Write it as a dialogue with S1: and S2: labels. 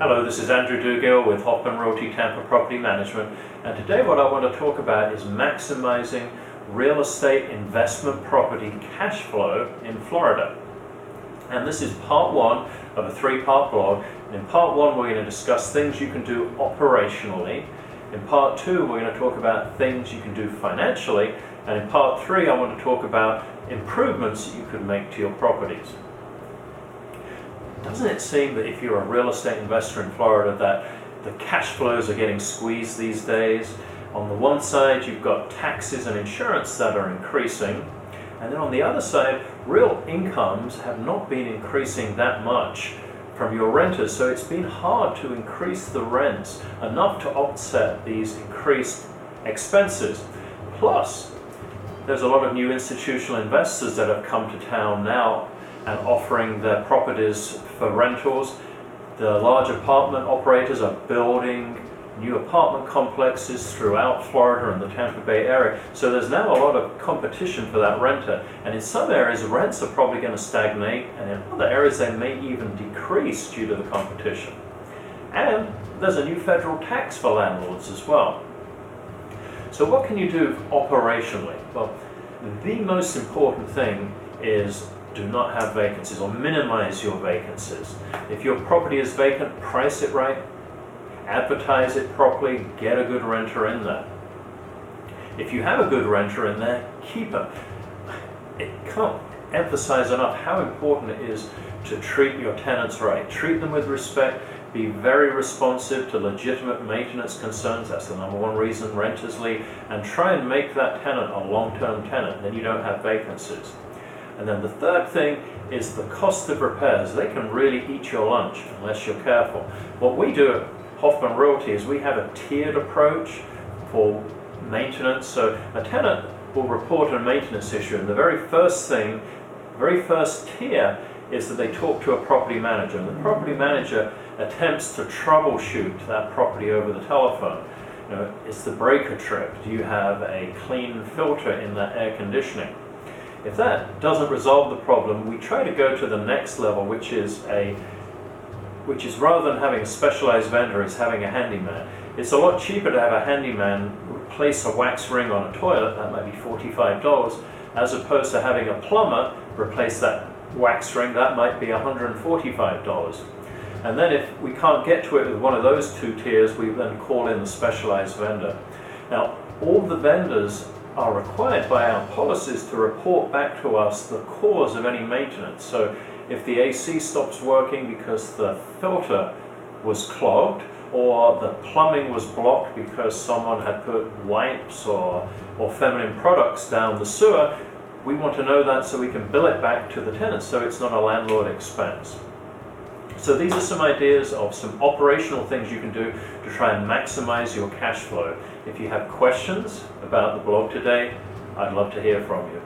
S1: Hello, this is Andrew Dugill with Hoffman Realty Tampa Property Management, and today what I want to talk about is maximizing real estate investment property cash flow in Florida. And this is part one of a three-part blog. In part one we're going to discuss things you can do operationally. In part two we're going to talk about things you can do financially, and in part three I want to talk about improvements that you could make to your properties. Doesn't it seem that if you're a real estate investor in Florida that the cash flows are getting squeezed these days? On the one side you've got taxes and insurance that are increasing, and then on the other side real incomes have not been increasing that much from your renters, so it's been hard to increase the rents enough to offset these increased expenses. Plus, there's a lot of new institutional investors that have come to town now and offering their properties for rentals. The large apartment operators are building new apartment complexes throughout Florida and the Tampa Bay area. So there's now a lot of competition for that renter. And in some areas, rents are probably going to stagnate, and in other areas, they may even decrease due to the competition. And there's a new federal tax for landlords as well. So what can you do operationally? Well, the most important thing is do not have vacancies, or minimize your vacancies. If your property is vacant, price it right, advertise it properly, get a good renter in there. If you have a good renter in there, keep it. It can't emphasize enough how important it is to treat your tenants right. Treat them with respect, be very responsive to legitimate maintenance concerns. That's the number one reason renters leave, and try and make that tenant a long-term tenant, then you don't have vacancies. And then the third thing is the cost of repairs. They can really eat your lunch unless you're careful. What we do at Hoffman Realty is we have a tiered approach for maintenance. So a tenant will report a maintenance issue, and the very first tier is that they talk to a property manager, and the property manager attempts to troubleshoot that property over the telephone. You know, it's the breaker trip. Do you have a clean filter in that air conditioning? If that doesn't resolve the problem, we try to go to the next level, which is rather than having a specialized vendor, is having a handyman. It's a lot cheaper to have a handyman replace a wax ring on a toilet, that might be $45, as opposed to having a plumber replace that wax ring, that might be $145. And then if we can't get to it with one of those two tiers, we then call in the specialized vendor. Now, all the vendors are required by our policies to report back to us the cause of any maintenance. So if the AC stops working because the filter was clogged, or the plumbing was blocked because someone had put wipes or feminine products down the sewer, we want to know that so we can bill it back to the tenant so it's not a landlord expense. So these are some ideas of some operational things you can do to try and maximize your cash flow. If you have questions about the blog today, I'd love to hear from you.